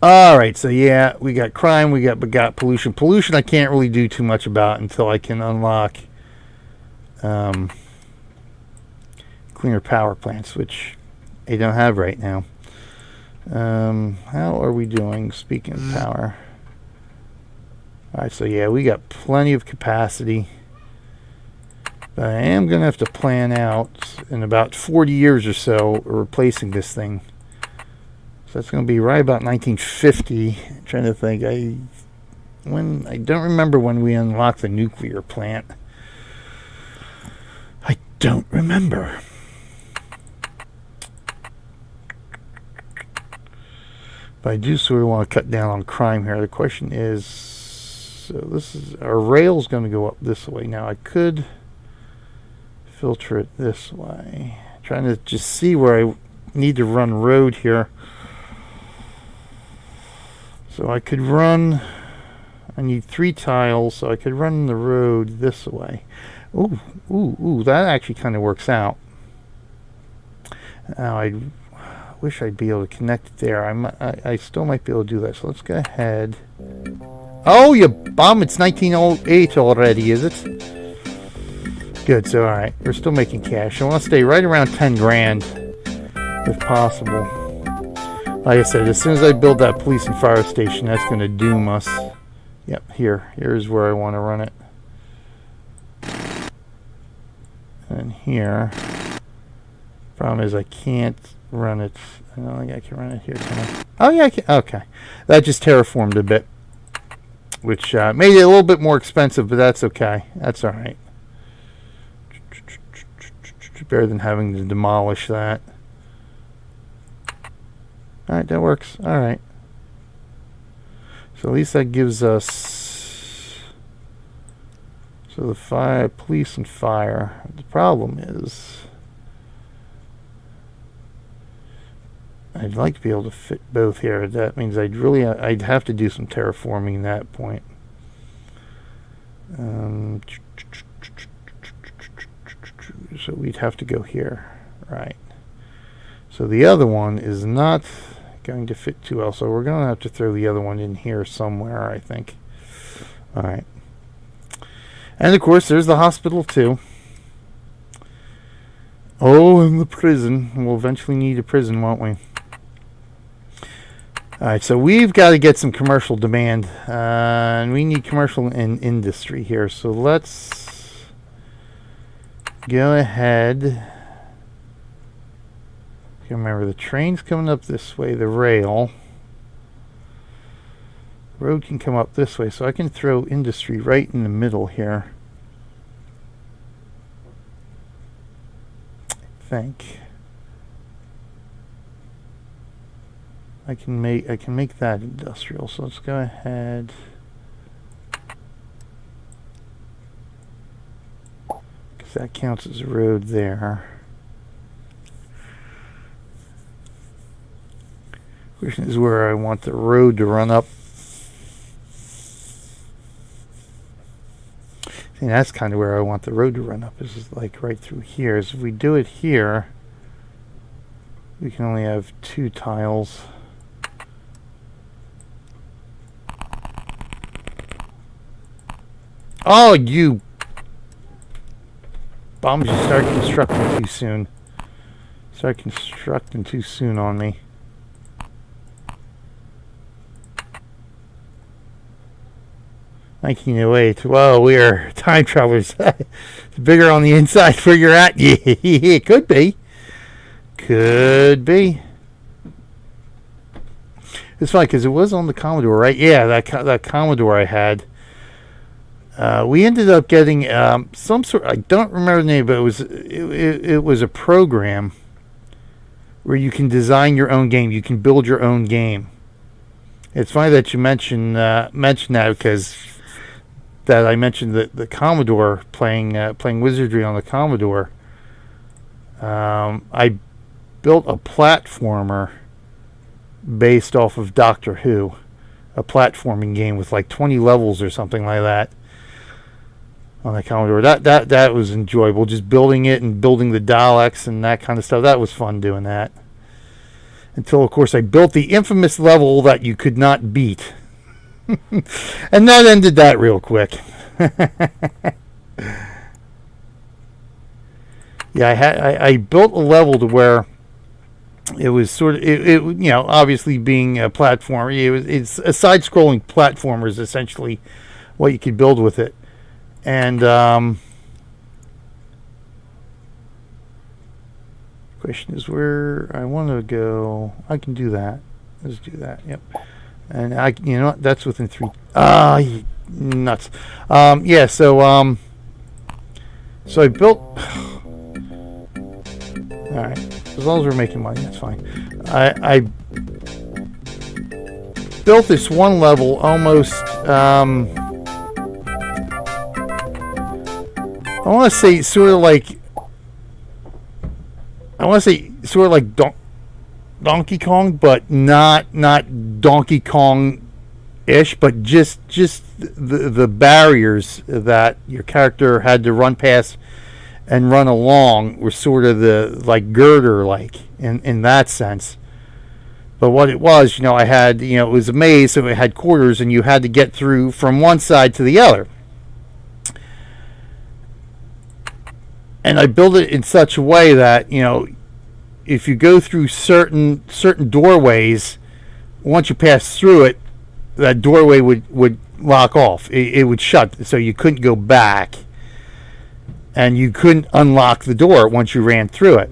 All right, so yeah, we got crime, we got pollution. Pollution I can't really do too much about until I can unlock cleaner power plants, which I don't have right now. How are we doing? Speaking of power. All right, so yeah, we got plenty of capacity. But I am going to have to plan out in about 40 years or so replacing this thing. So that's going to be right about 1950. I'm trying to think. I don't remember when we unlocked the nuclear plant. I don't remember. But I do sort of want to cut down on crime here. The question is, so this is our rail's going to go up this way. Now I could filter it this way. Trying to just see where I need to run road here. So I could run, I need 3 tiles, so I could run the road this way. Ooh, that actually kind of works out. Now I wish I'd be able to connect it there. I still might be able to do that, so let's go ahead. Oh, you bum, it's 1908 already, is it? Good, so alright, we're still making cash. I want to stay right around 10 grand, if possible. Like I said, as soon as I build that police and fire station, that's going to doom us. Yep, here's where I want to run it. And here, problem is I can't run it. I don't think I can run it here, can I? Oh yeah, I can. Okay, that just terraformed a bit, which made it a little bit more expensive, but that's okay. That's alright. Better than having to demolish that. Alright, that works. Alright. So at least that gives us... So the fire, police and fire. The problem is... I'd like to be able to fit both here. That means I'd have to do some terraforming at that point. So we'd have to go here. Right. So the other one is not going to fit too well. So we're going to have to throw the other one in here somewhere, I think. All right. And of course, there's the hospital too. Oh, and the prison. We'll eventually need a prison, won't we? All right, so we've got to get some commercial demand. And we need commercial and industry here. So let's go ahead. Remember, the train's coming up this way, the rail. Road can come up this way, so I can throw industry right in the middle here. I think. I can make that industrial, so let's go ahead. Because that counts as a road there. Question is where I want the road to run up. See, that's kind of where I want the road to run up, is like right through here. So if we do it here, we can only have 2 tiles. Oh, you bums, you start constructing too soon. Start constructing too soon on me. $1908. Whoa, we are time travelers. It's bigger on the inside where you're at. Yeah, it could be. Could be. It's funny because it was on the Commodore, right? Yeah, that Commodore I had. We ended up getting some sort. I don't remember the name, but it was a program where you can design your own game. You can build your own game. It's funny that you mentioned that because that I mentioned the Commodore playing Wizardry on the Commodore. I built a platformer based off of Doctor Who, a platforming game with like 20 levels or something like that on the Commodore. That was enjoyable, just building it and building the Daleks and that kind of stuff. That was fun doing that. until, of course, I built the infamous level that you could not beat. And that ended that real quick. Yeah, I built a level to where it was sort of, obviously being a platform, it's a side-scrolling platformer is essentially what you could build with it. And question is where I want to go. I can do that. Let's do that. Yep. And that's within 3. Nuts. Yeah. So I built. All right. As long as we're making money, that's fine. I built this one level almost. I want to say sort of like. Donkey Kong, but not Donkey Kong-ish, but just the barriers that your character had to run past and run along were sort of the like girder like in that sense. But what it was, I had it was a maze, so it had quarters, and you had to get through from one side to the other. And I built it in such a way that, if you go through certain doorways, once you pass through it, that doorway would lock off. It would shut, so you couldn't go back. And you couldn't unlock the door once you ran through it.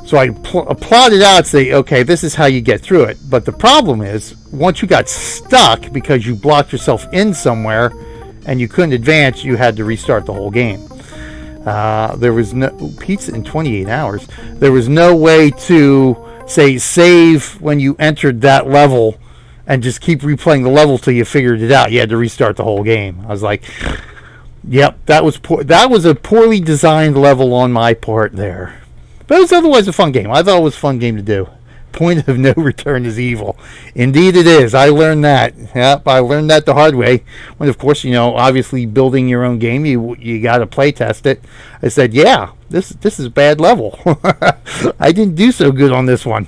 So I plotted out, say, okay, this is how you get through it. But the problem is, once you got stuck because you blocked yourself in somewhere and you couldn't advance, you had to restart the whole game. There was no pizza in 28 hours. There was no way to say save when you entered that level and just keep replaying the level till you figured it out. You had to restart the whole game. I was like, yep, that was a poorly designed level on my part there. But it was otherwise a fun game. I thought it was a fun game to do. Point of no return is evil. Indeed it is. I learned that. Yep, I learned that the hard way. When, of course, obviously building your own game, you got to play test it. I said, yeah, this is a bad level. I didn't do so good on this one.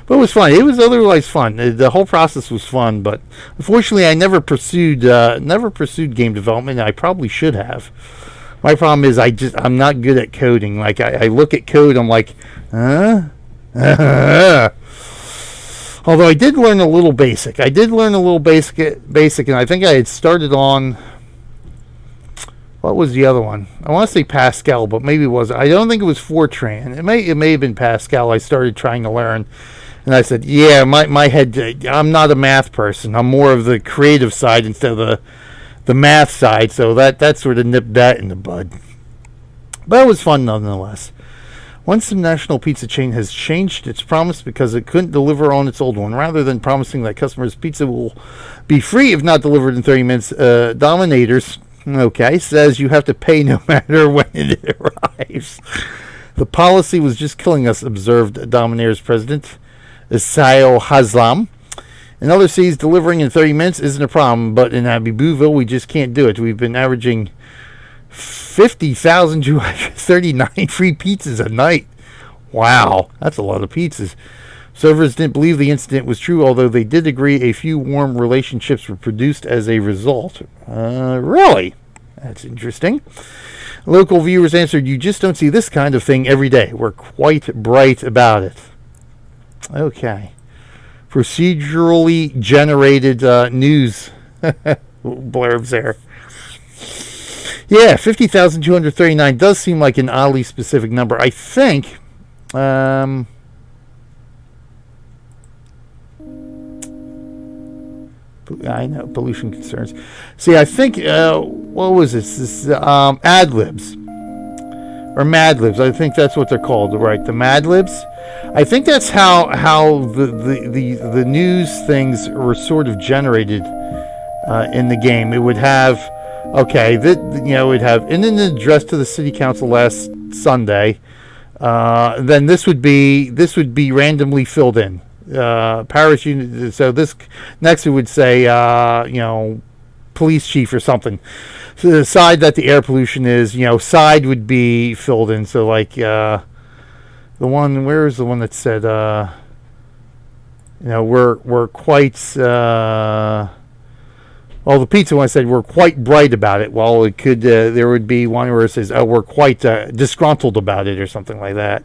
But it was fun. It was otherwise fun. The whole process was fun, but unfortunately I never pursued game development. I probably should have. My problem is I'm not good at coding. Like I look at code, I'm like, huh? Although I did learn a little basic. And I think I had started on, what was the other one? I want to say Pascal, but maybe it wasn't. I don't think it was Fortran. It may have been Pascal I started trying to learn. And I said, yeah, my head, I'm not a math person. I'm more of the creative side instead of the math side. So that sort of nipped that in the bud. But it was fun nonetheless. Once the national pizza chain has changed its promise because it couldn't deliver on its old one, rather than promising that customers' pizza will be free if not delivered in 30 minutes, Dominators, says you have to pay no matter when it arrives. The policy was just killing us, observed Dominators president Isayo Haslam. In other cities, delivering in 30 minutes isn't a problem, but in Abibouville, we just can't do it. We've been averaging 50,239 free pizzas a night. Wow, that's a lot of pizzas. Servers didn't believe the incident was true, although they did agree a few warm relationships were produced as a result. Really? That's interesting. Local viewers answered, you just don't see this kind of thing every day. We're quite bright about it. Okay. Procedurally generated news blurbs there. Yeah, 50,239 does seem like an oddly specific number. I think, I know, pollution concerns. See, I think, what was this? This ad-libs. Or Mad Libs. I think that's what they're called, right? The Mad Libs. I think that's how the news things were sort of generated in the game. It would have... Okay, it would have in an address to the city council last Sunday. Then this would be randomly filled in. Parish unit. So this next it would say, police chief or something. So the side that the air pollution is, side would be filled in. So like, The one, where is the one that said, we're quite, well, the pizza one said we're quite bright about it. Well, it could, there would be one where it says, oh, we're quite disgruntled about it or something like that.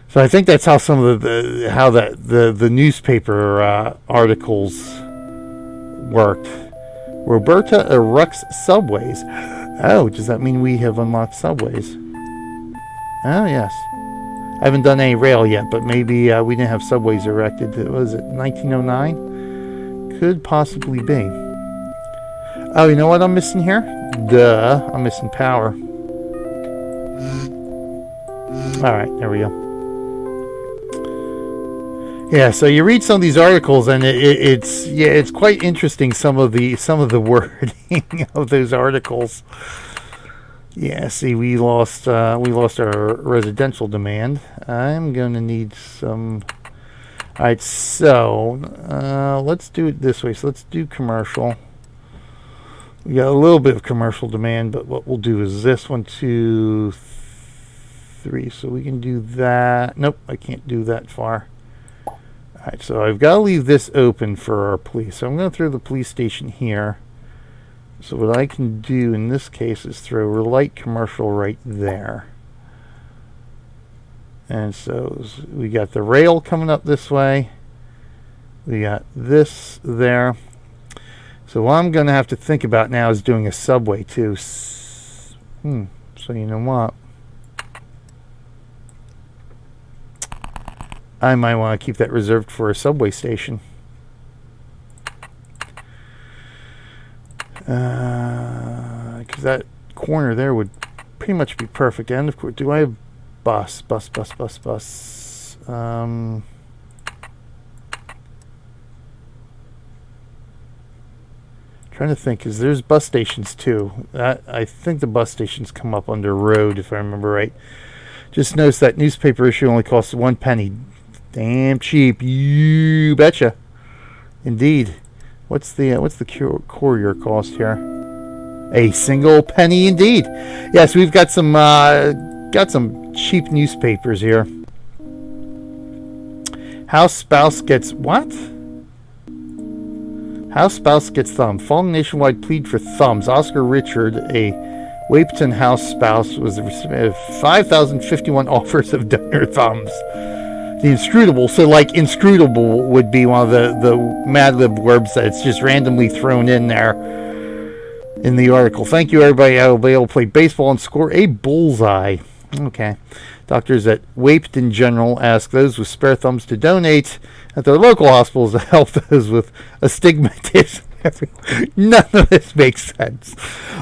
So I think that's how some of the newspaper articles worked. Roberta erects subways. Oh, does that mean we have unlocked subways? Oh, yes. I haven't done any rail yet, but maybe we didn't have subways erected. Was it 1909? Could possibly be. Oh, you know what I'm missing here? Duh, I'm missing power. Alright, there we go. Yeah, so you read some of these articles, and it's quite interesting. Some of the wording of those articles. Yeah, see, we lost our residential demand. I'm gonna need some. All right, so let's do it this way. So let's do commercial. We got a little bit of commercial demand, but what we'll do is this 1, 2, 3. So we can do that. Nope, I can't do that far. Alright, so I've got to leave this open for our police. So I'm going to throw the police station here. So what I can do in this case is throw a light commercial right there. And so we got the rail coming up this way. We got this there. So what I'm going to have to think about now is doing a subway too. So you know what? I might want to keep that reserved for a subway station. Because that corner there would pretty much be perfect. And of course, do I have bus? Trying to think, because there's bus stations too. I think the bus stations come up under road, if I remember right. Just notice that newspaper issue only costs 1 penny. Damn cheap, you betcha. Indeed. What's the courier cost here? A single penny, indeed. Yes, we've got some cheap newspapers here. House spouse gets what? House spouse gets thumb. Following nationwide plead for thumbs, Oscar Richard, a Wapeton house spouse, was the recipient of 5,051 offers of donor thumbs. The inscrutable, so like inscrutable would be one of the Mad Lib words that's just randomly thrown in there in the article. Thank you, everybody. I will be able to play baseball and score a bullseye. Okay. Doctors at Wapeton General ask those with spare thumbs to donate at their local hospitals to help those with astigmatism. None of this makes sense.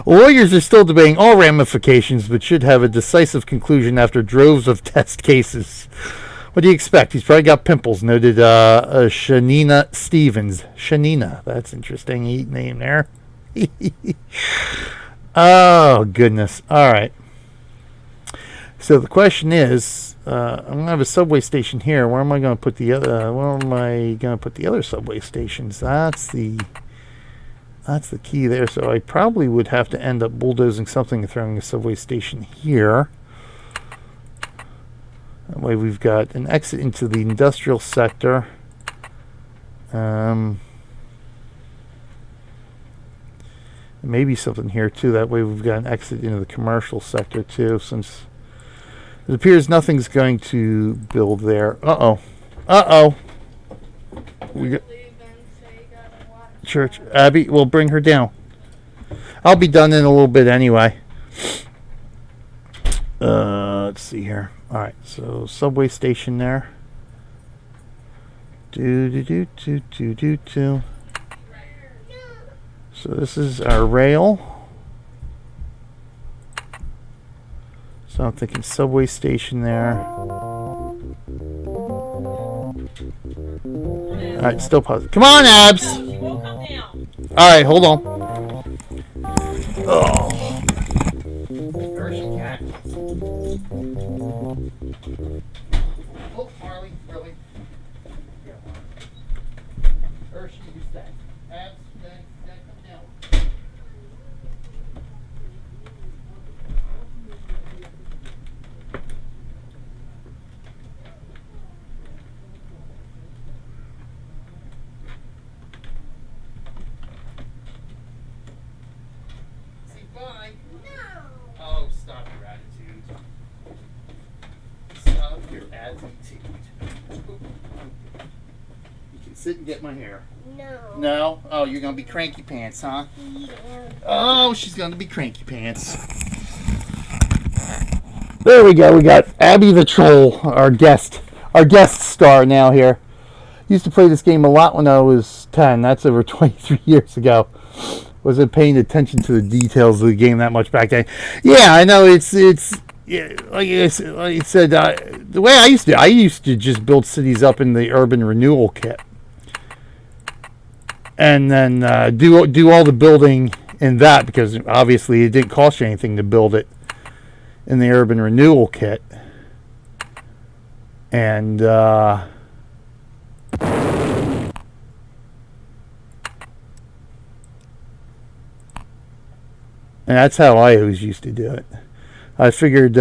Lawyers are still debating all ramifications, but should have a decisive conclusion after droves of test cases. What do you expect? He's probably got pimples, noted Shanina Stevens. Shanina, that's interesting name there. Oh, goodness. All right. So the question is, I'm going to have a subway station here. Where am I going to put the other subway stations? That's the key there. So I probably would have to end up bulldozing something and throwing a subway station here. That way we've got an exit into the industrial sector. Maybe something here too. That way we've got an exit into the commercial sector too, since it appears nothing's going to build there. We got Church. Abby, we'll bring her down. I'll be done in a little bit anyway. Let's see here. All right, so subway station there. So this is our rail. So I'm thinking subway station there. All right, still positive. Come on, Abs. All right, hold on. Oh. Oh, Marley, really? Yeah. Hershey, you stay. Abs, then come down. You can sit and get my hair. No. No? Oh, you're going to be cranky pants, huh? Yeah. Oh, she's going to be cranky pants. There we go. We got Abby the Troll, our guest star now here. Used to play this game a lot when I was 10. That's over 23 years ago. Wasn't paying attention to the details of the game that much back then. Yeah, I know. It's yeah, like I said, the way I used to just build cities up in the urban renewal kit, and then do all the building in that, because obviously it didn't cost you anything to build it in the urban renewal kit, and that's how I always used to do it. I figured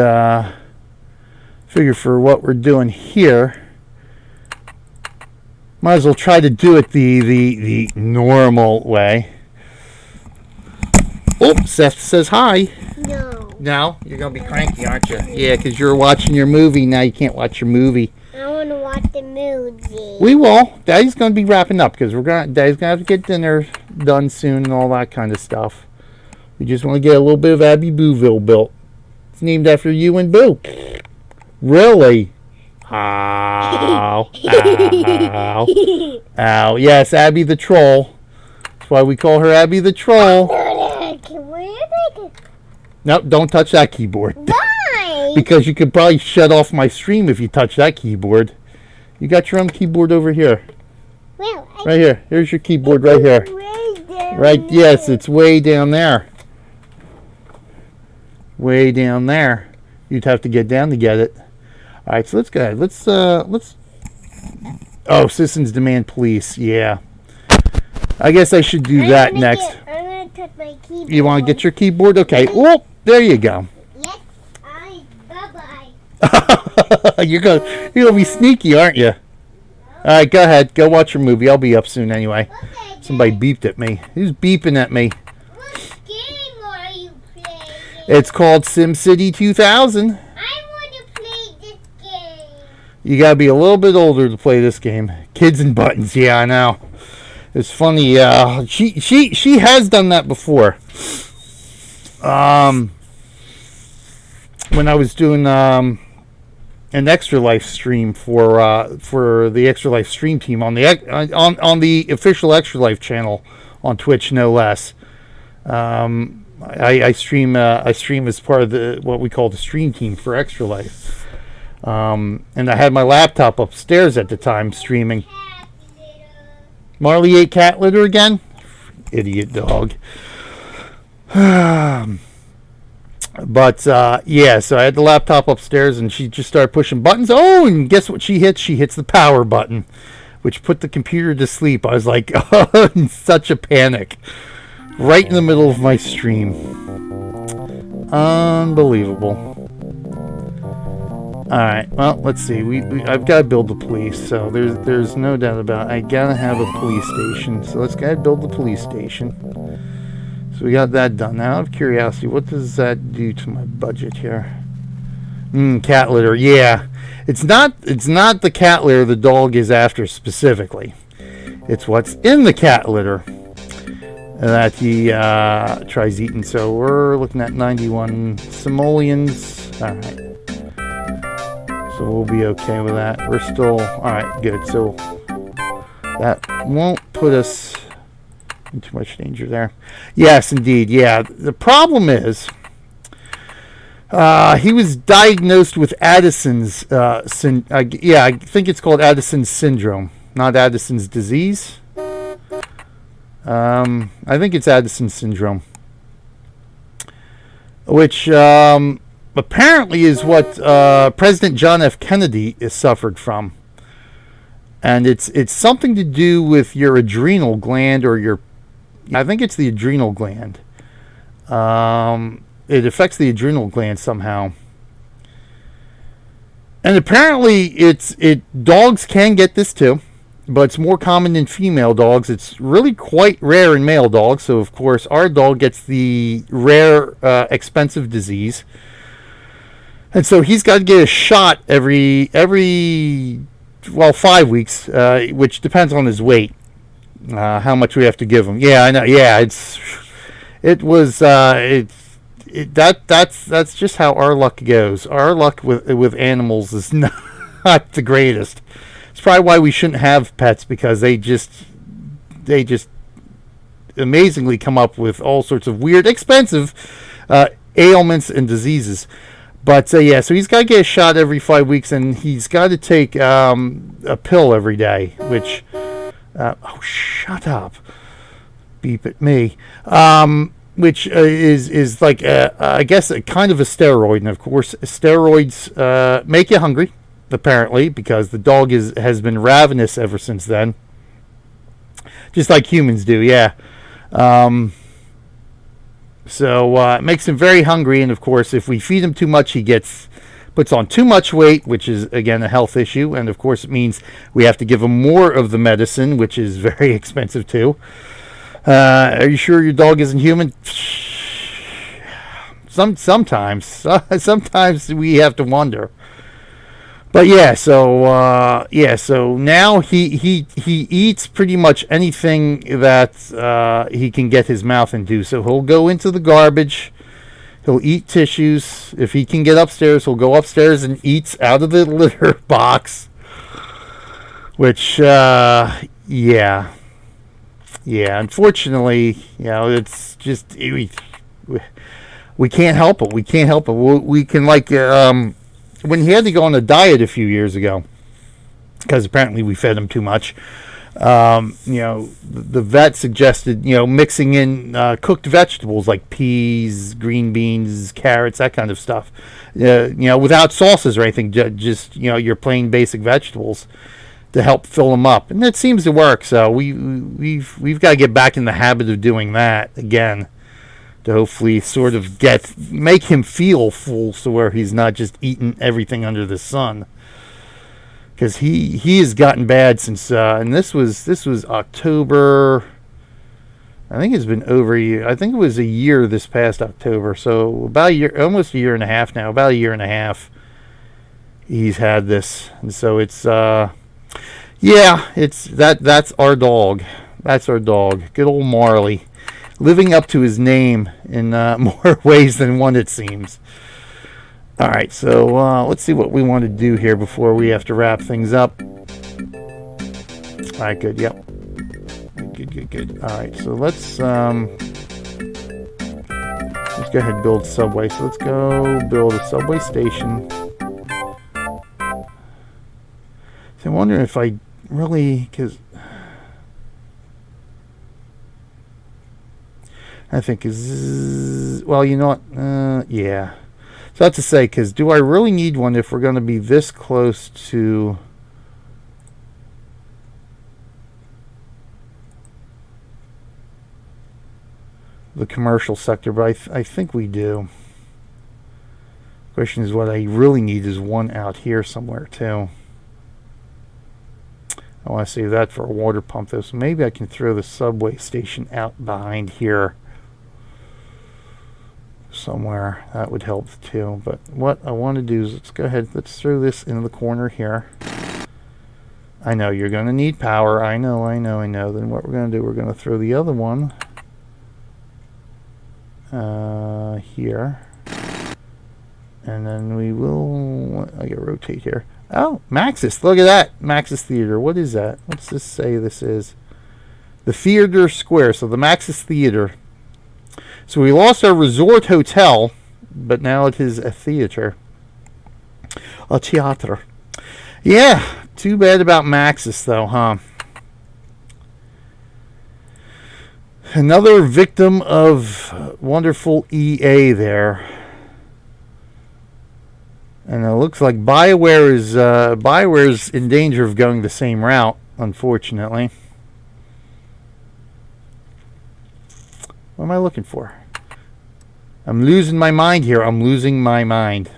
for what we're doing here, might as well try to do it the normal way. Oh, Seth says hi. No. No? You're going to be cranky, aren't you? Yeah, because you're watching your movie. Now you can't watch your movie. I want to watch the movie. We will. Daddy's going to be wrapping up, because Daddy's going to have to get dinner done soon and all that kind of stuff. We just want to get a little bit of Abby Booville built. It's named after you and Boo. Really? Ow. Ow. Ow. Yes, Abby the Troll. That's why we call her Abby the Troll. Nope, don't touch that keyboard. Why? Because you could probably shut off my stream if you touch that keyboard. You got your own keyboard over here. Well, Right here. Here's your keyboard right here. Right, yes, it's way down there. Way down there. You'd have to get down to get it. All right, so let's go ahead. Let's. Oh, citizens demand police. Yeah. I guess I should do that next. I'm gonna touch my keyboard. You want to get your keyboard? Okay. Oh, there you go. Yes. Bye-bye. You're gonna be sneaky, aren't you? All right, go ahead. Go watch your movie. I'll be up soon anyway. Okay, Somebody beeped at me. Who's beeping at me? what game are you playing? It's called SimCity 2000. I want to play this game. You gotta be a little bit older to play this game. Kids and buttons. Yeah, I know. It's funny. She has done that before. When I was doing an Extra Life stream for the Extra Life stream team on the official Extra Life channel on Twitch, no less. I stream as part of what we call the stream team for Extra Life. And I had my laptop upstairs at the time streaming. Marley ate cat litter again? Idiot dog. But yeah, so I had the laptop upstairs, and she just started pushing buttons. Oh, and guess what she hits? She hits the power button, which put the computer to sleep. I was like, oh, in such a panic. Right in the middle of my stream. Unbelievable. Alright, well, let's see. I've got to build the police, so there's no doubt about it. I gotta have a police station. So let's go ahead and build the police station. So we got that done. Now, out of curiosity, what does that do to my budget here? Cat litter. Yeah. It's not the cat litter the dog is after specifically. It's what's in the cat litter that he tries eating. So we're looking at 91 simoleons. Alright. So we'll be okay with that. We're still... Alright, good. So that won't put us in too much danger there. Yes, indeed. Yeah. The problem is he was diagnosed with Addison's... I think it's called Addison's syndrome. Not Addison's disease. I think it's Addison's syndrome. Which... apparently is what President John F. Kennedy is suffered from. And it's something to do with your adrenal gland, or your... I think it's the adrenal gland. It affects the adrenal gland somehow. And apparently dogs can get this too, but it's more common in female dogs. It's really quite rare in male dogs. So, of course, our dog gets the rare, expensive disease. And so he's got to get a shot every 5 weeks, which depends on his weight, how much we have to give him. Yeah, I know. Yeah, that's just how our luck goes. Our luck with animals is not the greatest. It's probably why we shouldn't have pets, because they just amazingly come up with all sorts of weird, expensive ailments and diseases. But so he's got to get a shot every 5 weeks, and he's got to take a pill every day. Which, shut up, beep at me. Which is like I guess a kind of a steroid, and of course steroids make you hungry, apparently, because the dog has been ravenous ever since then, just like humans do. Yeah. So it makes him very hungry, and of course, if we feed him too much, he puts on too much weight, which is again a health issue, and of course, it means we have to give him more of the medicine, which is very expensive too. Are you sure your dog isn't human? Sometimes we have to wonder. But so now he eats pretty much anything that he can get his mouth into. So he'll go into the garbage. He'll eat tissues. If he can get upstairs, he'll go upstairs and eats out of the litter box. Which, unfortunately, it's just we can't help it. We can't help it. We can when he had to go on a diet a few years ago, because apparently we fed him too much. The vet suggested mixing in cooked vegetables like peas, green beans, carrots, that kind of stuff. Without sauces or anything, just your plain basic vegetables to help fill him up, and that seems to work. So we've got to get back in the habit of doing that again, to hopefully sort of make him feel full, so where he's not just eating everything under the sun. Because he has gotten bad since, and this was October. I think it's been over a year. I think it was a year this past October. So about a year, almost a year and a half now. About a year and a half he's had this, and so it's that's our dog. That's our dog. Good old Marley. Living up to his name in more ways than one, it seems. All right, so let's see what we want to do here before we have to wrap things up. All right, good. Yep. Good. All right, so let's go ahead and build subway. So let's go build a subway station. So I'm wondering if I really, because I think well, you know what? Yeah. So that's to say, because do I really need one if we're going to be this close to the commercial sector? But I think we do. Question is, what I really need is one out here somewhere too. I want to save that for a water pump though, so maybe I can throw the subway station out behind here somewhere. That would help too. But what I want to do is, let's go ahead, let's throw this in the corner here. I know you're going to need power. I know. Then what we're going to do, we're going to throw the other one here. And then we will, I gotta rotate here. Oh, Maxis, look at that. Maxis Theater. What is that? What's this say this is? The Theater Square. So the Maxis Theater. So we lost our resort hotel, but now it is a theater. A theater. Yeah, too bad about Maxis though, huh? Another victim of wonderful EA there. And it looks like BioWare's in danger of going the same route, unfortunately. What am I looking for? I'm losing my mind here. I'm losing my mind.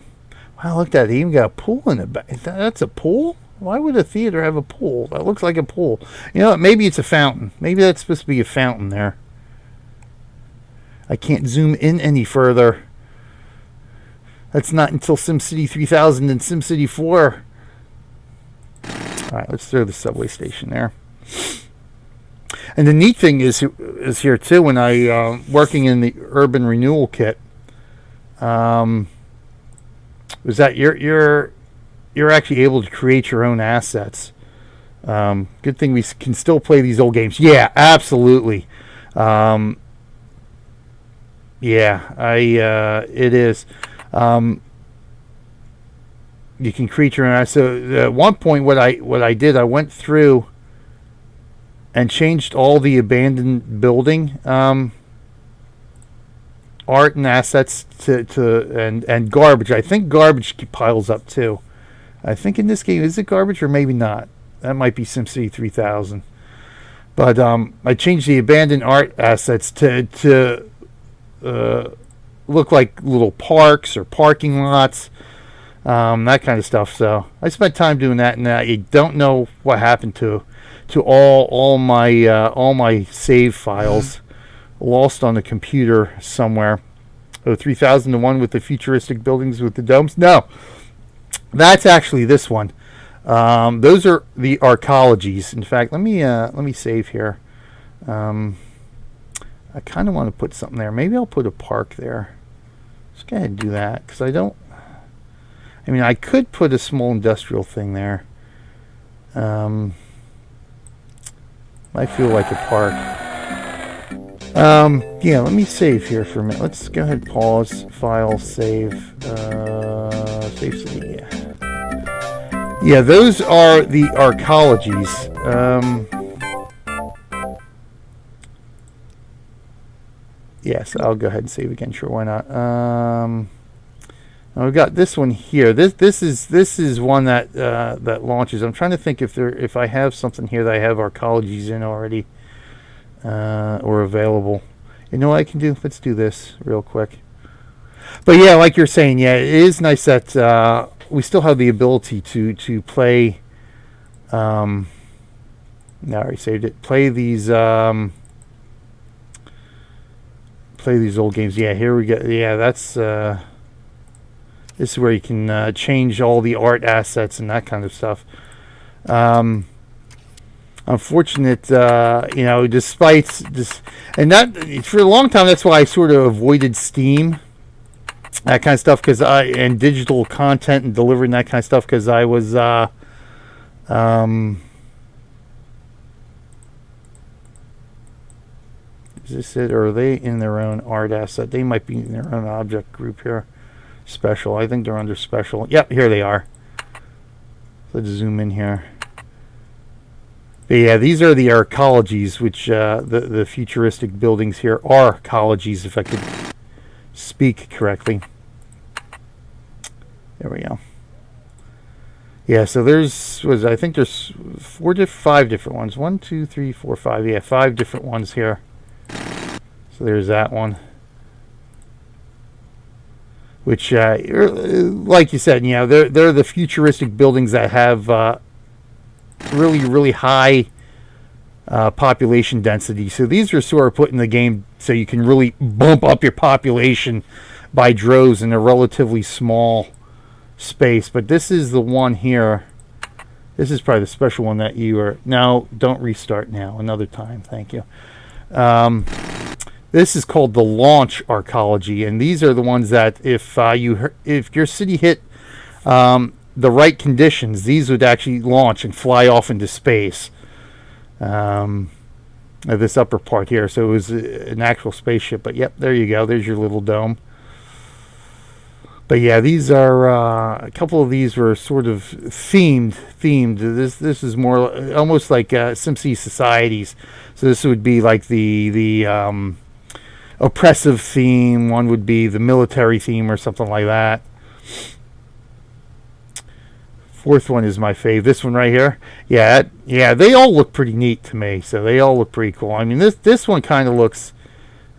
Wow, look at that. They even got a pool in the back. That's a pool? Why would a theater have a pool? That looks like a pool. You know what? Maybe it's a fountain. Maybe that's supposed to be a fountain there. I can't zoom in any further. That's not until SimCity 3000 and SimCity 4. All right, let's throw the subway station there. And the neat thing is here too, when I working in the urban renewal kit, was that you're actually able to create your own assets. Good thing we can still play these old games. Yeah, absolutely. It is. You can create your own. So at one point, what I did, I went through and changed all the abandoned building art and assets and garbage. I think garbage piles up too. I think in this game, is it garbage or maybe not? That might be SimCity 3000. But I changed the abandoned art assets to look like little parks or parking lots, that kind of stuff. So I spent time doing that, and I don't know what happened to all my save files. Lost on the computer somewhere. Oh, 3001 with the futuristic buildings with the domes. No, that's actually this one. Those are the arcologies. In fact, let me save here. I kind of want to put something there. Maybe I'll put a park there. Let's go ahead and do that, because I could put a small industrial thing there. I feel like a park. Yeah, let me save here for a minute. Let's go ahead, pause, file, save, save city, yeah. Yeah, those are the arcologies. Yes, I'll go ahead and save again. Sure, why not? We've got this one here. This is one that that launches. I'm trying to think if I have something here that I have arcologies in already or available. You know what I can do? Let's do this real quick. But yeah, like you're saying, yeah, it is nice that we still have the ability to play. No, I already saved it. Play these old games. Yeah, here we go. Yeah, that's this is where you can change all the art assets and that kind of stuff. Unfortunate, despite this, and that for a long time, that's why I sort of avoided Steam, that kind of stuff, and digital content and delivering that kind of stuff, because I was is this it, or are they in their own art asset? They might be in their own object group here. Special. I think they're under special. Yep, here they are. Let's zoom in here. But yeah, these are the arcologies, which the futuristic buildings here are arcologies, if I could speak correctly. There we go. Yeah, so I think there's 5 different ones. 1, 2, 3, 4, 5. Yeah, 5 different ones here. So there's that one. Which, like you said, they're the futuristic buildings that have really, really high population density. So these are sort of put in the game so you can really bump up your population by droves in a relatively small space. But this is the one here. This is probably the special one that you are... No, don't restart now. Another time. Thank you. This is called the launch arcology, and these are the ones that if your city hit the right conditions, these would actually launch and fly off into space. This upper part here, so it was an actual spaceship. But yep, there you go. There's your little dome. But yeah, these are a couple of these were sort of themed. This is more almost like SimCity societies. So this would be like the oppressive theme. One would be the military theme or something like that. 4th one is my fave. This one right here. Yeah, they all look pretty neat to me. So they all look pretty cool. I mean, this one kind of looks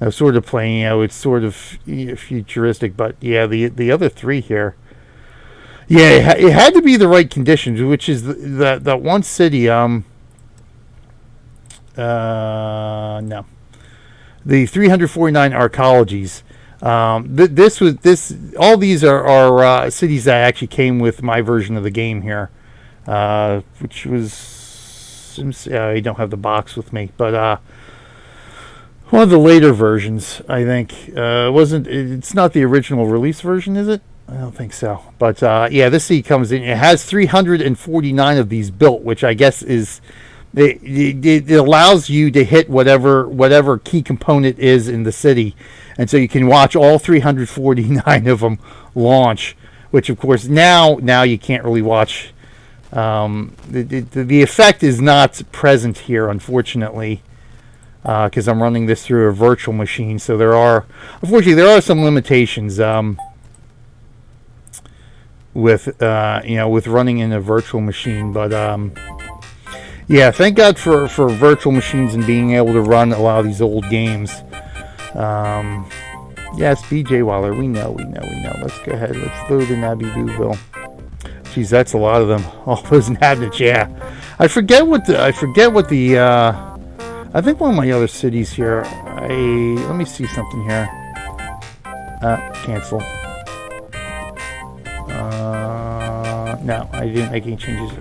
sort of plain. It's sort of futuristic. But yeah, the other 3 here. Yeah, it had to be the right conditions, which is that one city. No. The 349 arcologies. All these are cities that actually came with my version of the game here, which was I don't have the box with me, but one of the later versions, I think. It's not the original release version, is it? I don't think so. But yeah, this city comes in. It has 349 of these built, which I guess is it allows you to hit whatever key component is in the city, and so you can watch all 349 of them launch. Which of course now you can't really watch. The effect is not present here, unfortunately, because I'm running this through a virtual machine. So unfortunately there are some limitations. With running in a virtual machine, but yeah, thank God for virtual machines and being able to run a lot of these old games. Yes, BJ Waller, we know. Let's go ahead. Let's load in Abbey Booville. Geez, that's a lot of them. All those inhabitants. Yeah, I forget what the. I think one of my other cities here. Let me see something here. Cancel. No, I didn't make any changes.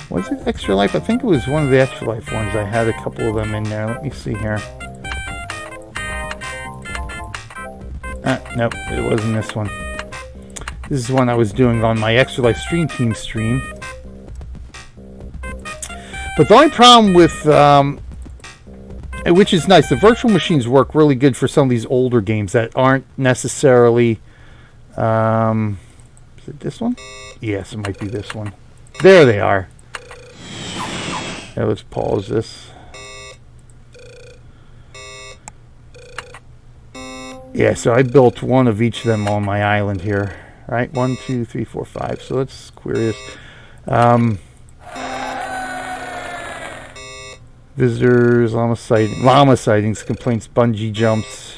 Was it Extra Life? I think it was one of the Extra Life ones. I had a couple of them in there. Let me see here. Nope, it wasn't this one. This is one I was doing on my Extra Life Stream Team stream. But the only problem with, which is nice, the virtual machines work really good for some of these older games that aren't necessarily, is it this one? Yes, it might be this one. There they are. Now let's pause this. Yeah, so I built one of each of them on my island here. Right? 1, 2, 3, 4, 5. So let's query this. Visitors, llama sightings, complaints, bungee jumps.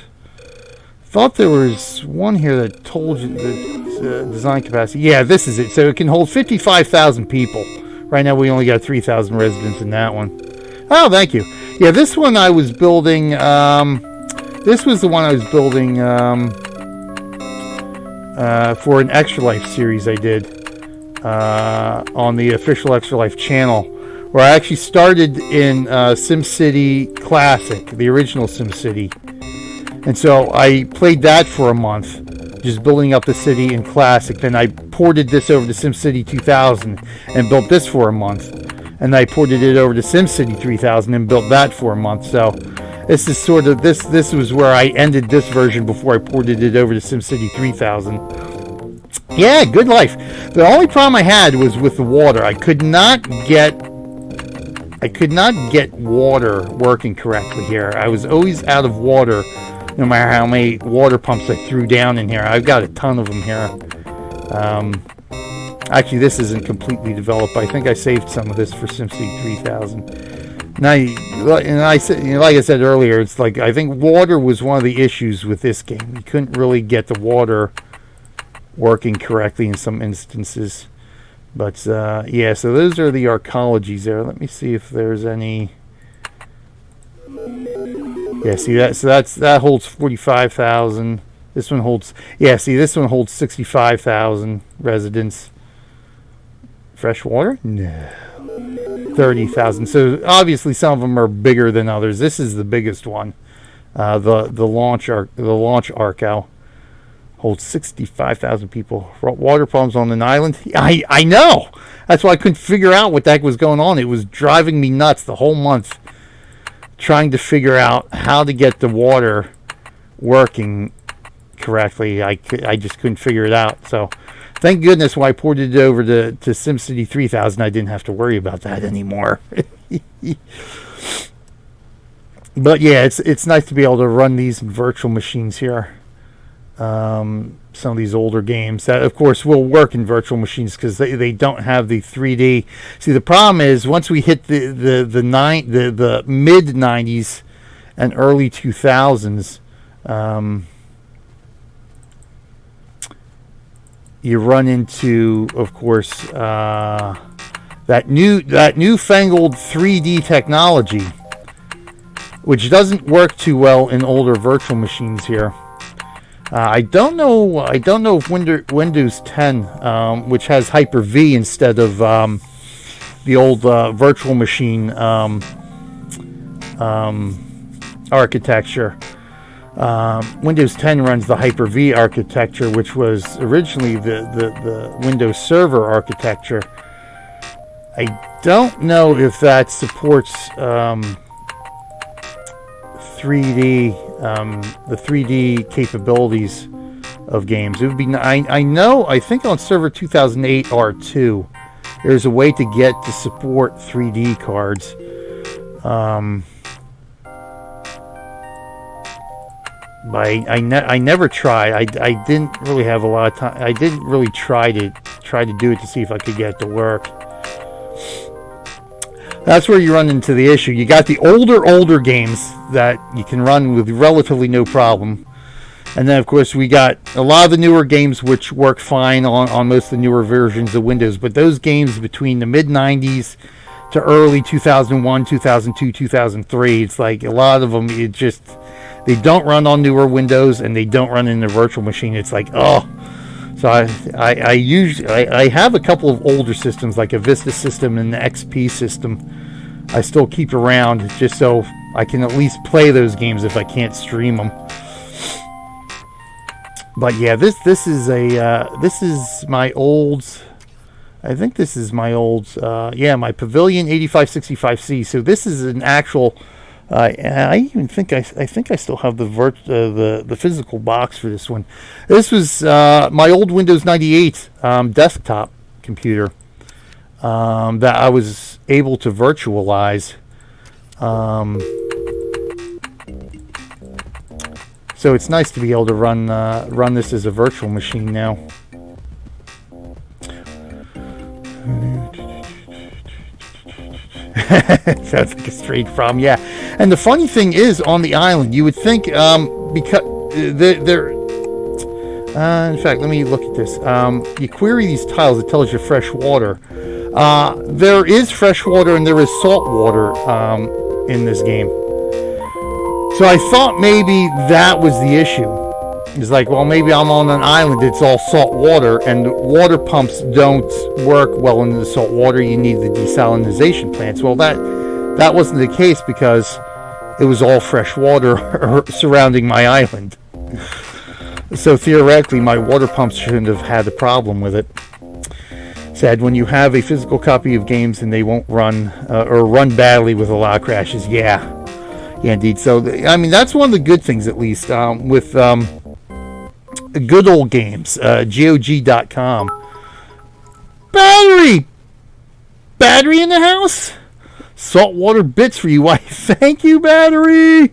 Thought there was one here that told you the design capacity. Yeah, this is it. So it can hold 55,000 people. Right now we only got 3,000 residents in that one. Oh, thank you. Yeah, this one I was building. This was the one I was building for an Extra Life series I did on the official Extra Life channel, where I actually started in SimCity Classic, the original SimCity. And so I played that for a month, just building up the city in Classic. Then I ported this over to SimCity 2000 and built this for a month. And I ported it over to SimCity 3000 and built that for a month. So this is sort of, this was where I ended this version before I ported it over to SimCity 3000. Yeah, good life. The only problem I had was with the water. I could not get water working correctly here. I was always out of water, no matter how many water pumps I threw down in here. I've got a ton of them here. Actually, this isn't completely developed. I think I saved some of this for SimCity 3000. Now, and I said, like I said earlier, it's like I think water was one of the issues with this game. You couldn't really get the water working correctly in some instances. But yeah, so those are the arcologies there. Let me see if there's any. Yeah, see that? So that holds 45,000. This one holds. Yeah, see, this one holds 65,000 residents. Fresh water? No. 30,000. So obviously some of them are bigger than others. This is the biggest one. The launch arco holds 65,000 people. Water problems on an island. I know. That's why I couldn't figure out what the heck was going on. It was driving me nuts the whole month, trying to figure out how to get the water working correctly. I just couldn't figure it out. So thank goodness when I ported it over to SimCity 3000, I didn't have to worry about that anymore. But yeah, it's nice to be able to run these in virtual machines here. Some of these older games that, of course, will work in virtual machines because they don't have the 3D. See, the problem is once we hit the mid 90s and early 2000s, you run into, of course, that newfangled 3D technology. which doesn't work too well in older virtual machines here. I don't know if Windows 10, which has Hyper-V instead of the old virtual machine architecture. Windows 10 runs the Hyper-V architecture, which was originally the Windows Server architecture. I don't know if that supports 3D, the 3D capabilities of games. It would be. I think on Server 2008 R2, there's a way to get to support 3D cards. But I never tried. I didn't really have a lot of time. I didn't really try to do it to see if I could get it to work. That's where you run into the issue. You got the older games that you can run with relatively no problem. And then, of course, we got a lot of the newer games which work fine on most of the newer versions of Windows. But those games between the mid-90s to early 2001, 2002, 2003, it's like a lot of them, they don't run on newer Windows and they don't run in the virtual machine. It's like, oh. So I have a couple of older systems, like a Vista system and the XP system. I still keep around just so I can at least play those games if I can't stream them. But yeah, this is my old. I think this is my old. My Pavilion 8565C. So this is an actual. I think I still have the physical box for this one. This was my old Windows 98 desktop computer that I was able to virtualize. So it's nice to be able to run this as a virtual machine now. Sounds like a straight from, yeah. And the funny thing is, on the island, you would think, because they're in fact, let me look at this. You query these tiles, it tells you fresh water. There is fresh water and there is salt water in this game. So I thought maybe that was the issue. It's like, well, maybe I'm on an island, it's all salt water, and water pumps don't work well in the salt water. You need the desalinization plants. Well, that wasn't the case because it was all fresh water surrounding my island. So theoretically, my water pumps shouldn't have had a problem with it. Said when you have a physical copy of games and they won't run or run badly with a lot of crashes. Yeah, indeed. So, I mean, that's one of the good things, at least, with good old games, GOG.com. Battery in the house. Saltwater bits for you. Why? Thank you, Battery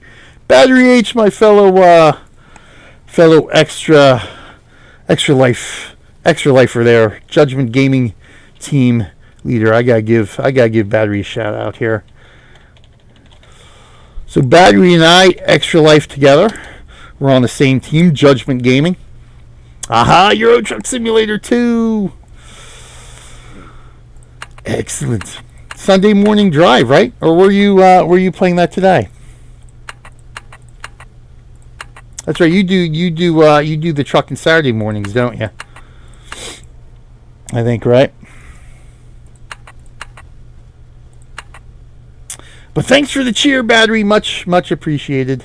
H, my fellow extra lifer there. Judgment Gaming team leader. I gotta give Battery a shout out here. So Battery and I, Extra Life together. We're on the same team, Judgment Gaming. Aha, Euro Truck Simulator 2. Excellent. Sunday morning drive, right? Or were you playing that today? That's right. You do the truck on Saturday mornings, don't you? I think, right? But thanks for the cheer, Battery. Much appreciated.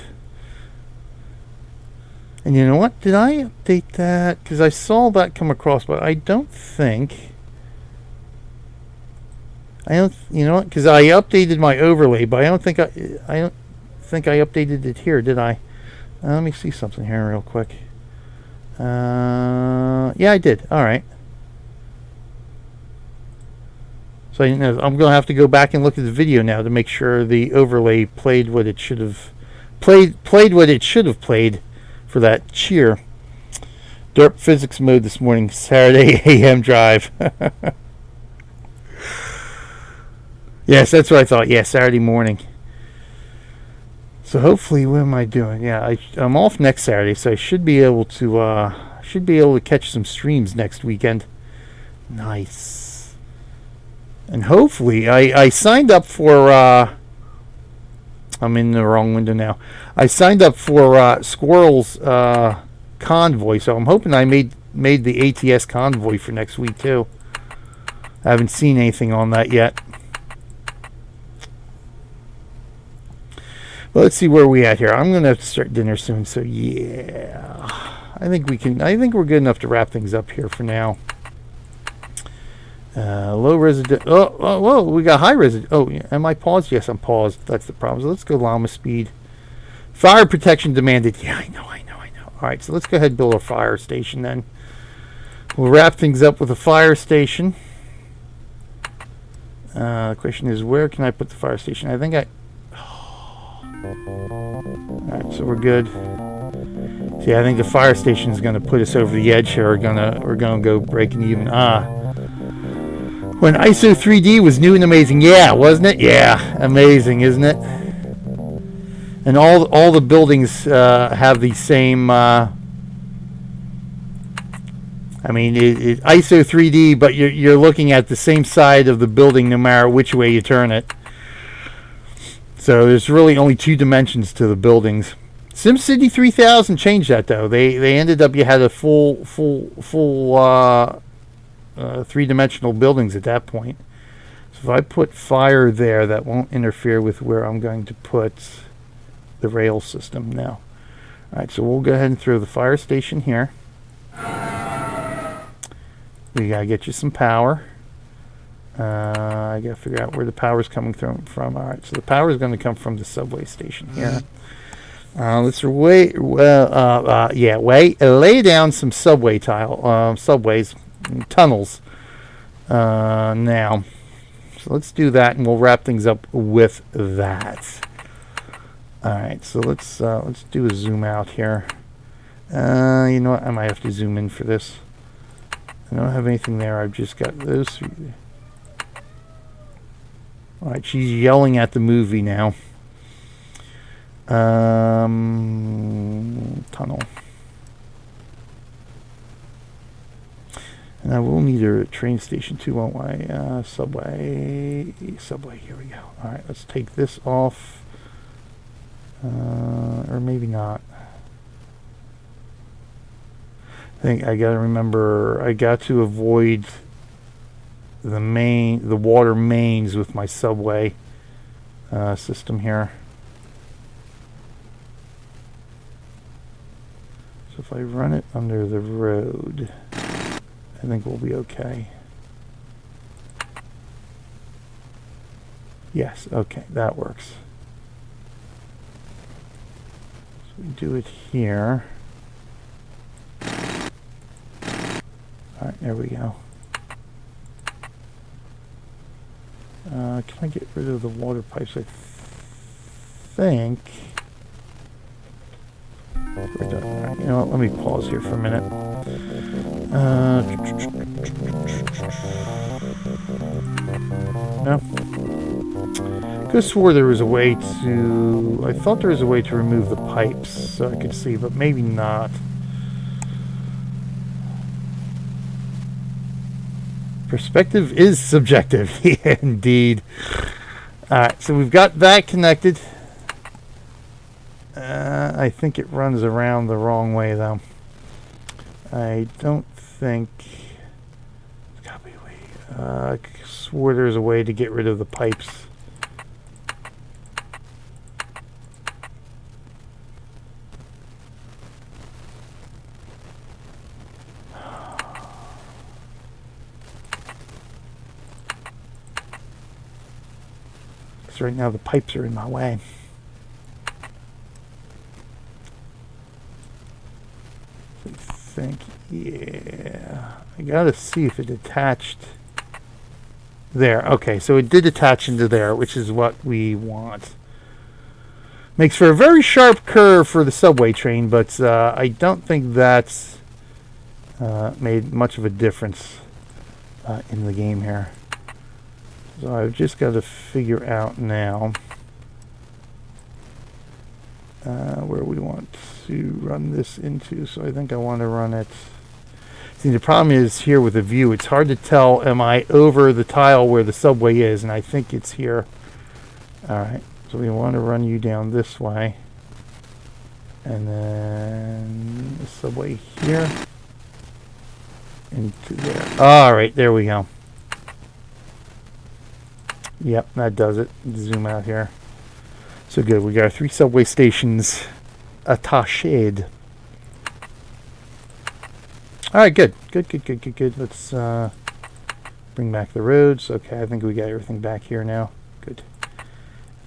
And you know what? Did I update that? Because I saw that come across, but I don't think. You know what? Because I updated my overlay, but I don't think I updated it here, did I? Let me see something here real quick. Yeah, I did. All right. So I'm going to have to go back and look at the video now to make sure the overlay played what it should have played what it should have played for that cheer. Derp physics mode this morning, Saturday AM drive. Yes, that's what I thought. Yeah, Saturday morning. So hopefully, what am I doing? Yeah, I'm off next Saturday, so I should be able to catch some streams next weekend. Nice. And hopefully, I signed up for I'm in the wrong window now. I signed up for Squirrel's Convoy, so I'm hoping I made the ATS Convoy for next week too. I haven't seen anything on that yet. Well, let's see where we at here. I'm gonna have to start dinner soon, so yeah, I think we can. I think we're good enough to wrap things up here for now. Low resident. Oh, whoa, we got high resident. Oh, yeah. Am I paused? Yes, I'm paused. That's the problem. So let's go llama speed. Fire protection demanded. Yeah, I know. All right, so let's go ahead and build a fire station then. We'll wrap things up with a fire station. The question is, where can I put the fire station? I think I... Alright, so we're good. See, I think the fire station is going to put us over the edge here. We're gonna go breaking even. When ISO 3D was new and amazing. Yeah, wasn't it? Yeah, amazing, isn't it? And all the buildings have the same... I mean, ISO 3D, but you're looking at the same side of the building no matter which way you turn it. So there's really only two dimensions to the buildings. SimCity 3000 changed that though. They ended up, you had a full three-dimensional buildings at that point. So if I put fire there, that won't interfere with where I'm going to put the rail system now. All right, so we'll go ahead and throw the fire station here. We gotta get you some power. I gotta figure out where the power's coming from. All right, so the power is going to come from the subway station here. Let's lay down some subway subways, tunnels. Now, so let's do that, and we'll wrap things up with that. All right, so let's do a zoom out here. You know what? I might have to zoom in for this. I don't have anything there. I've just got those three. All right, she's yelling at the movie now. Tunnel. And I will need a train station too, won't I? Subway, here we go. All right, let's take this off. Or maybe not. I think I got to remember, I got to avoid the water mains with my subway system here. So if I run it under the road, I think we'll be okay. Yes, okay, that works. So we do it here. All right, there we go. Can I get rid of the water pipes? I think we're done. All right, you know what? Let me pause here for a minute. No. Could have swore there was a way to... I thought there was a way to remove the pipes so I could see, but maybe not. Perspective is subjective. Yeah, indeed. Alright, so we've got that connected. I think it runs around the wrong way, though. I don't think... There's got to be a way. I swore there's a way to get rid of the pipes. Right now the pipes are in my way. I think, yeah, I gotta see if it attached there. Okay, so it did attach into there, which is what we want. Makes for a very sharp curve for the subway train, but I don't think that's made much of a difference in the game here. So I've just got to figure out now where we want to run this into. So I think I want to run it. See, the problem is here with the view. It's hard to tell, am I over the tile where the subway is? And I think it's here. All right. So we want to run you down this way. And then the subway here. Into there. Alright, there we go. Yep, that does it. Zoom out here. So good. We got our 3 subway stations attached. Alright, good. Good. Let's bring back the roads. Okay, I think we got everything back here now. Good.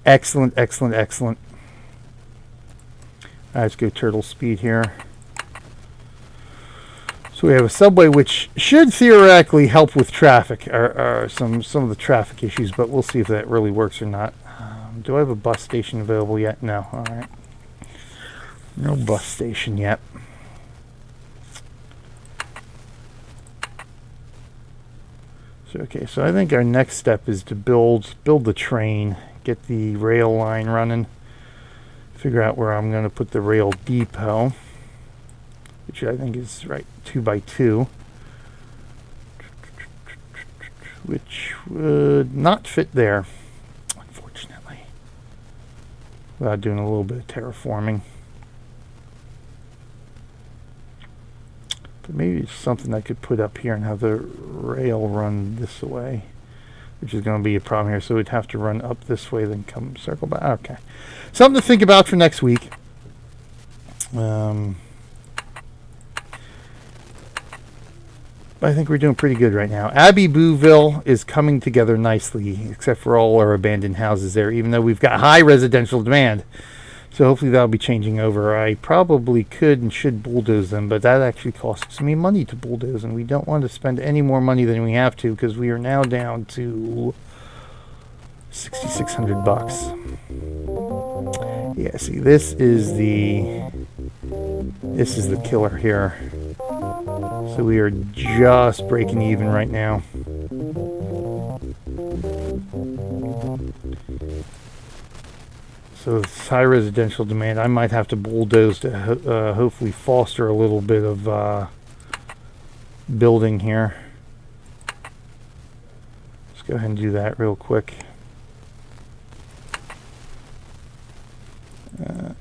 Excellent. Alright, let's go turtle speed here. So we have a subway which should theoretically help with traffic, or some of the traffic issues, but we'll see if that really works or not. Do I have a bus station available yet? No. Alright. No bus station yet. So, okay, so I think our next step is to build the train, get the rail line running, figure out where I'm going to put the rail depot, which I think is right 2x2, which would not fit there, unfortunately, without doing a little bit of terraforming. But maybe it's something I could put up here and have the rail run this way, which is going to be a problem here. So we'd have to run up this way, then come circle back. Okay. Something to think about for next week. I think we're doing pretty good right now. Abbey Booville is coming together nicely, except for all our abandoned houses there, even though we've got high residential demand. So hopefully that'll be changing over. I probably could and should bulldoze them, but that actually costs me money to bulldoze, and we don't want to spend any more money than we have to, because we are now down to $6,600. Yeah, see, this is the killer here. So we are just breaking even right now. So it's high residential demand. I might have to bulldoze to hopefully foster a little bit of building here. Let's go ahead and do that real quick.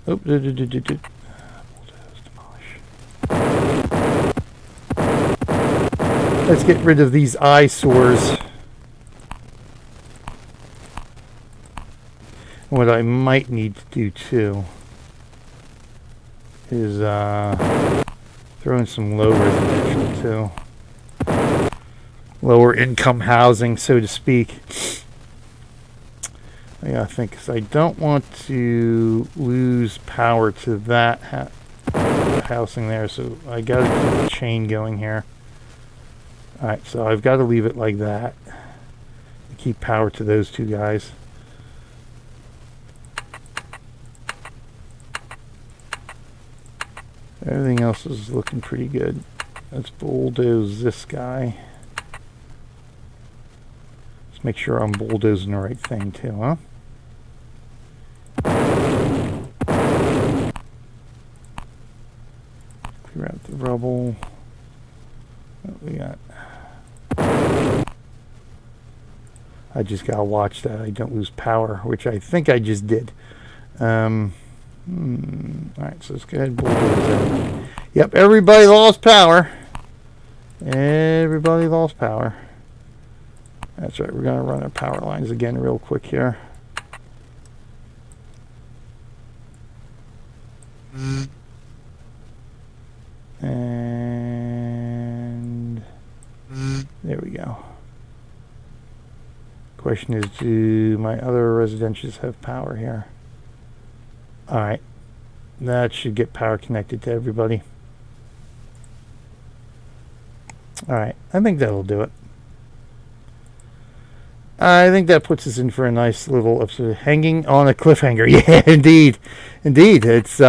Bulldoze, demolish. Let's get rid of these eyesores. What I might need to do too is throw in some low residential too. Lower income housing, so to speak. I gotta think, because I don't want to lose power to that housing there, so I gotta keep the chain going here. Alright, so I've got to leave it like that to keep power to those two guys. Everything else is looking pretty good. Let's bulldoze this guy. Let's make sure I'm bulldozing the right thing too, huh? Clear out the rubble. What we got? I just gotta watch that I don't lose power, which I think I just did. Alright, so let's go ahead and bulldoze that. Yep, everybody lost power. Everybody lost power. That's right, we're going to run our power lines again real quick here. And there we go. Question is, do my other residentials have power here? Alright, that should get power connected to everybody. Alright, I think that'll do it. I think that puts us in for a nice little episode. Hanging on a cliffhanger. Yeah, indeed. Indeed. It's,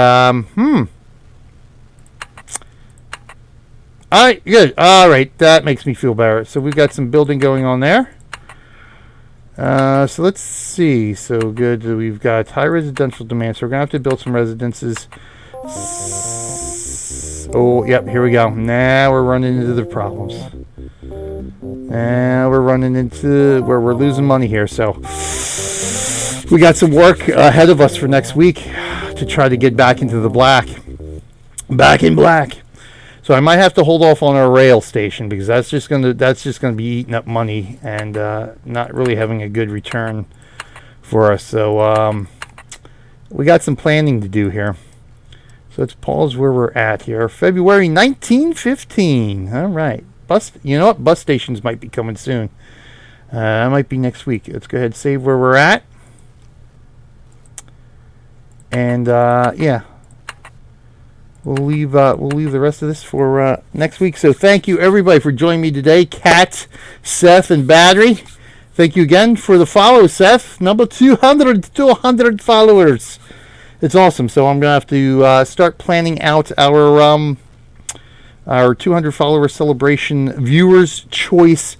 Alright, good. Alright, that makes me feel better. So we've got some building going on there. So let's see. So good. We've got high residential demand. So we're going to have to build some residences. Oh, yep. Here we go. Now we're running into the problems. Now we're running into where we're losing money here. So we got some work ahead of us for next week to try to get back into the black. Back in black. So I might have to hold off on our rail station because that's just gonna be eating up money and not really having a good return for us. So we got some planning to do here. So let's pause where we're at here. February 1915. All right. You know what? Bus stations might be coming soon. That might be next week. Let's go ahead and save where we're at. And yeah. We'll leave the rest of this for next week. So thank you everybody for joining me today. Kat, Seth, and Battery. Thank you again for the follow, Seth. Number 200 followers. It's awesome. So I'm gonna have to start planning out our 200 follower celebration viewers choice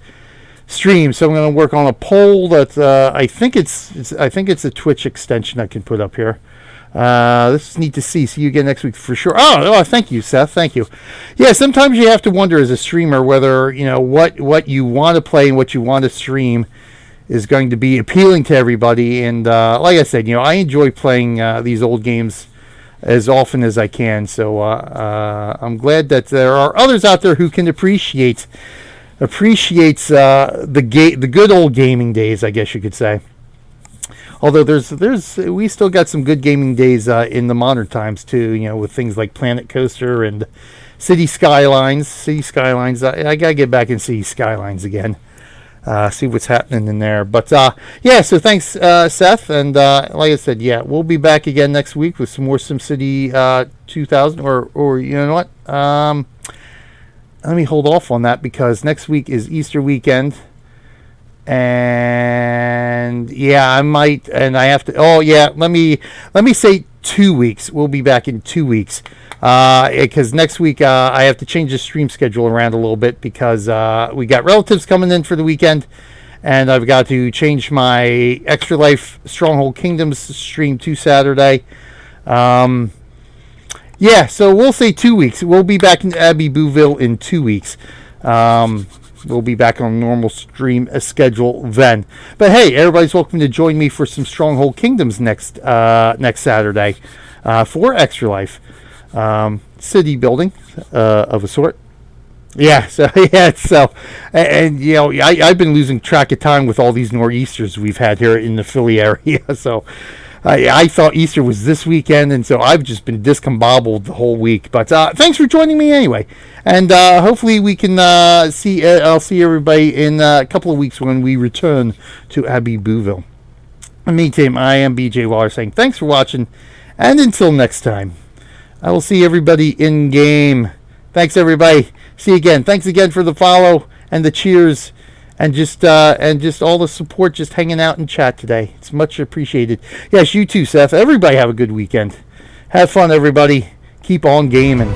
stream. So I'm gonna work on a poll that I think it's a Twitch extension I can put up here. This is neat to see. See you again next week for sure. Oh, thank you, Seth. Thank you. Yeah, sometimes you have to wonder as a streamer whether what you want to play and what you want to stream is going to be appealing to everybody. And like I said, I enjoy playing these old games as often as I can. So I'm glad that there are others out there who can appreciates the good old gaming days, I guess you could say. Although we still got some good gaming days in the modern times too, with things like Planet Coaster and City Skylines. I gotta get back in City Skylines again. See what's happening in there. But yeah, so thanks, Seth. And like I said, yeah, we'll be back again next week with some more SimCity 2000. Or you know what? Let me hold off on that because next week is Easter weekend. And yeah, I might, and I have to. Oh yeah, let me say 2 weeks. We'll be back in 2 weeks, because next week I have to change the stream schedule around a little bit because we got relatives coming in for the weekend, and I've got to change my Extra Life Stronghold Kingdoms stream to Saturday. Yeah, so we'll say 2 weeks. We'll be back in Abbey Bouville in 2 weeks. We'll be back on normal stream schedule then. But hey, everybody's welcome to join me for some Stronghold Kingdoms next Saturday for Extra Life. City building of a sort. Yeah, so yeah, and I've been losing track of time with all these nor'easters we've had here in the Philly area. So I thought Easter was this weekend, and so I've just been discombobbled the whole week. But thanks for joining me anyway, and hopefully we can see. I'll see everybody in a couple of weeks when we return to Abbey Bouville. In the meantime, I am BJ Waller saying thanks for watching, and until next time, I will see everybody in game. Thanks everybody. See you again. Thanks again for the follow and the cheers. And just all the support, just hanging out in chat today. It's much appreciated. Yes, you too, Seth. Everybody have a good weekend. Have fun, everybody. Keep on gaming.